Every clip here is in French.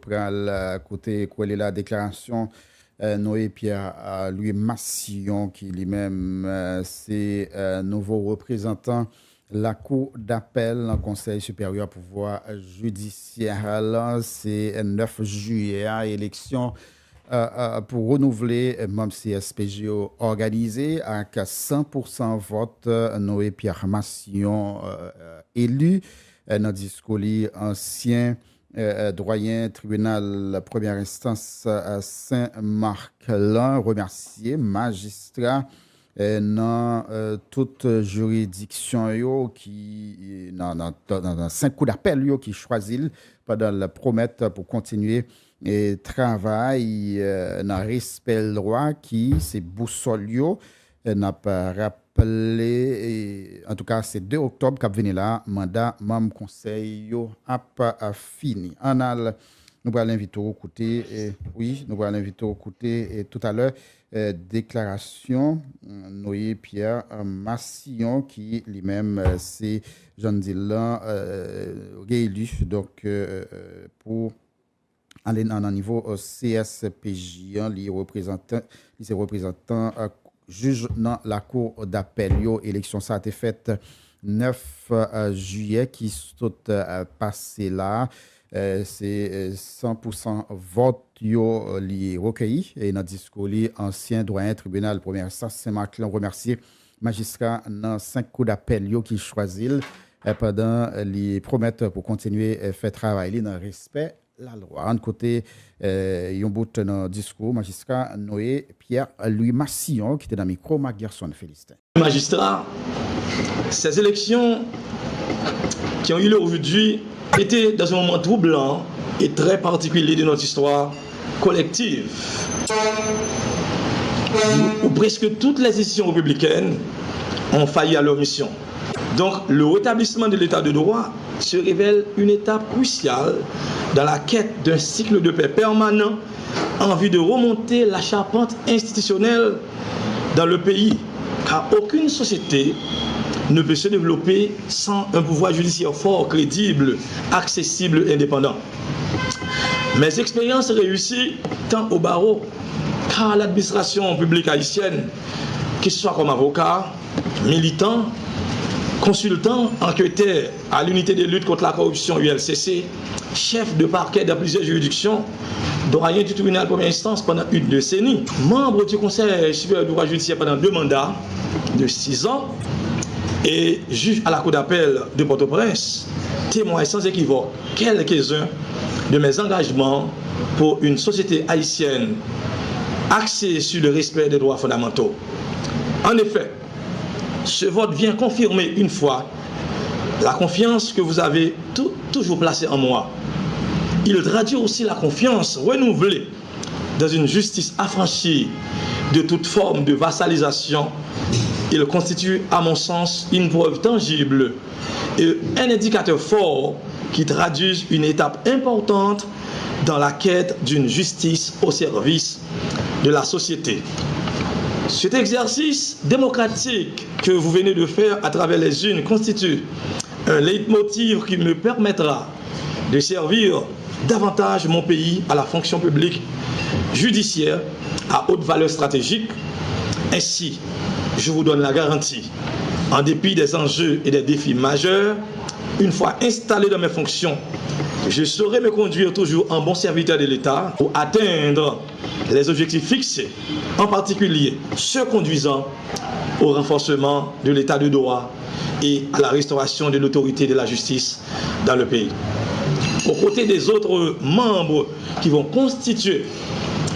Pral côté quoi la déclaration Noé Pierre Louis Massillon qui lui-même c'est nouveau représentant la Cour d'appel dans le Conseil supérieur pouvoir judiciaire. Là, c'est 9 juillet, élection pour renouveler même CSPGO organisé avec 100% vote. Noé Pierre Massillon élu dans discours ancien doyen tribunal première instance à Saint-Marc-Lan, remercier magistrat dans toute juridiction yo qui dans 5 coups d'appel yo qui choisit pendant le promettre pour continuer et travail dans respect le droit qui c'est boussole yo n'a pas rappelé en tout cas c'est 2 octobre qu'a venu là mandat membre conseil yo a fini on a nous allons l'inviter au côté oui nous allons l'inviter au côté tout à l'heure déclaration Noé Pierre Massillon qui lui-même c'est Jean Dylan élu donc pour aller dans un niveau CSPJ les représentants juge dans la cour d'appel élection ça a été faite 9 juillet qui sont passé là c'est 100% vote li recueilli et dans discours ancien doyen tribunal première instance Saint-Marc remercier magistrat dans 5 coups d'appel qui choisit pendant les promettre pour continuer faire travail dans respect la loi. En côté, yon bout dans discours, magistrat Noé Pierre Louis Massillon, qui était dans le micro, Marc Gerson Félistin. Magistrat, ces élections qui ont eu lieu aujourd'hui étaient dans un moment troublant et très particulier de notre histoire collective, où presque toutes les institutions républicaines ont failli à leur mission. Donc, le rétablissement de l'état de droit se révèle une étape cruciale dans la quête d'un cycle de paix permanent en vue de remonter la charpente institutionnelle dans le pays, car aucune société ne peut se développer sans un pouvoir judiciaire fort, crédible, accessible et indépendant. Mes expériences réussies tant au barreau qu'à l'administration publique haïtienne, que ce soit comme avocat, militant, consultant, enquêteur à l'unité de lutte contre la corruption ULCC, chef de parquet dans plusieurs juridictions, doyen du tribunal première instance pendant une décennie, membre du Conseil supérieur du droit judiciaire pendant 2 mandats de 6 ans et juge à la Cour d'appel de Port-au-Prince, témoin sans équivoque quelques-uns de mes engagements pour une société haïtienne axée sur le respect des droits fondamentaux. En effet, ce vote vient confirmer une fois la confiance que vous avez toujours placée en moi. Il traduit aussi la confiance renouvelée dans une justice affranchie de toute forme de vassalisation. Il constitue, à mon sens, une preuve tangible et un indicateur fort qui traduit une étape importante dans la quête d'une justice au service de la société. Cet exercice démocratique que vous venez de faire à travers les urnes constitue un leitmotiv qui me permettra de servir davantage mon pays à la fonction publique judiciaire à haute valeur stratégique. Ainsi, je vous donne la garantie, en dépit des enjeux et des défis majeurs, une fois installé dans mes fonctions, je saurai me conduire toujours en bon serviteur de l'État pour atteindre les objectifs fixés, en particulier ceux conduisant au renforcement de l'état de droit et à la restauration de l'autorité de la justice dans le pays. Aux côtés des autres membres qui vont constituer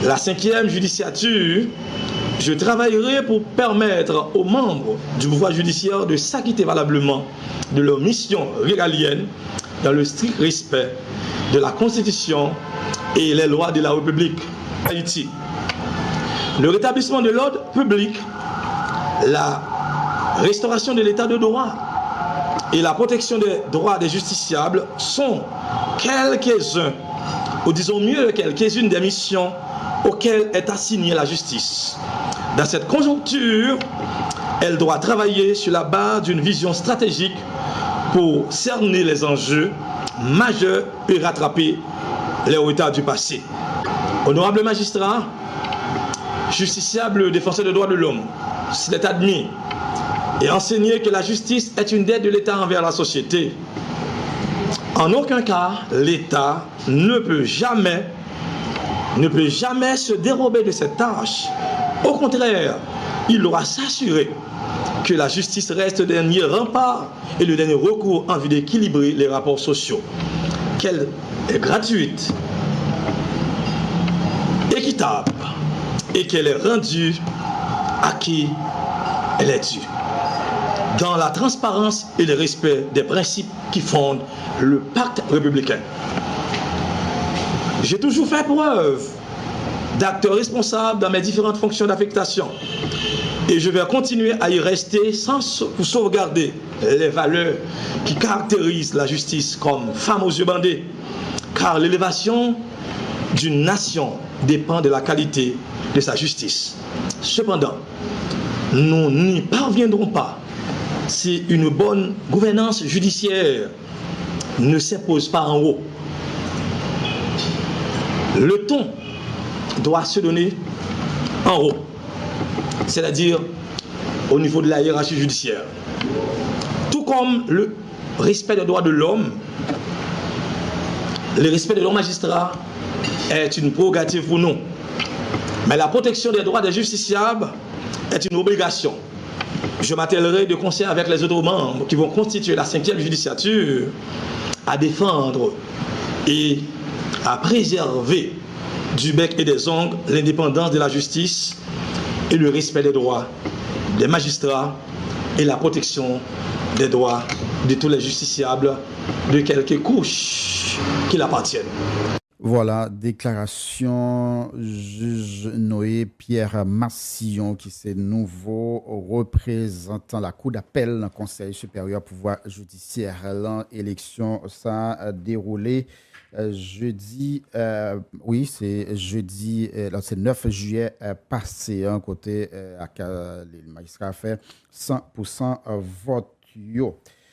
la 5e judiciature, je travaillerai pour permettre aux membres du pouvoir judiciaire de s'acquitter valablement de leur mission régalienne dans le strict respect de la Constitution et les lois de la République d'Haïti. Le rétablissement de l'ordre public, la restauration de l'état de droit et la protection des droits des justiciables sont quelques-uns, ou disons mieux quelques-unes des missions auxquelles est assignée la justice. Dans cette conjoncture, elle doit travailler sur la base d'une vision stratégique pour cerner les enjeux majeurs et rattraper les retards du passé. Honorable magistrat, justiciable défenseur des droits de l'homme, s'il est admis et enseigné que la justice est une dette de l'État envers la société, en aucun cas, l'État ne peut jamais se dérober de cette tâche. Au contraire, il doit s'assurer que la justice reste le dernier rempart et le dernier recours en vue d'équilibrer les rapports sociaux. Qu'elle est gratuite, équitable et qu'elle est rendue à qui elle est due, dans la transparence et le respect des principes qui fondent le pacte républicain. J'ai toujours fait preuve d'acteur responsable dans mes différentes fonctions d'affectation et je vais continuer à y rester pour sauvegarder les valeurs qui caractérisent la justice comme femme aux yeux bandés, car l'élévation d'une nation dépend de la qualité de sa justice. Cependant, nous n'y parviendrons pas si une bonne gouvernance judiciaire ne s'impose pas en haut. Le ton doit se donner en haut, c'est-à-dire au niveau de la hiérarchie judiciaire. Tout comme le respect des droits de l'homme, le respect de nos magistrats est une prérogative pour nous. Mais la protection des droits des justiciables est une obligation. Je m'attellerai de concert avec les autres membres qui vont constituer la 5e judiciature à défendre et à préserver du bec et des ongles l'indépendance de la justice et le respect des droits des magistrats et la protection des droits de tous les justiciables de quelque couche qu'il appartienne. Voilà, déclaration juge Noé Pierre Massillon, qui est nouveau représentant la Cour d'appel dans le Conseil supérieur pouvoir judiciaire. L'élection ça a déroulé jeudi, oui, c'est jeudi, c'est 9 juillet passé, côté les magistrats a fait 100% vote.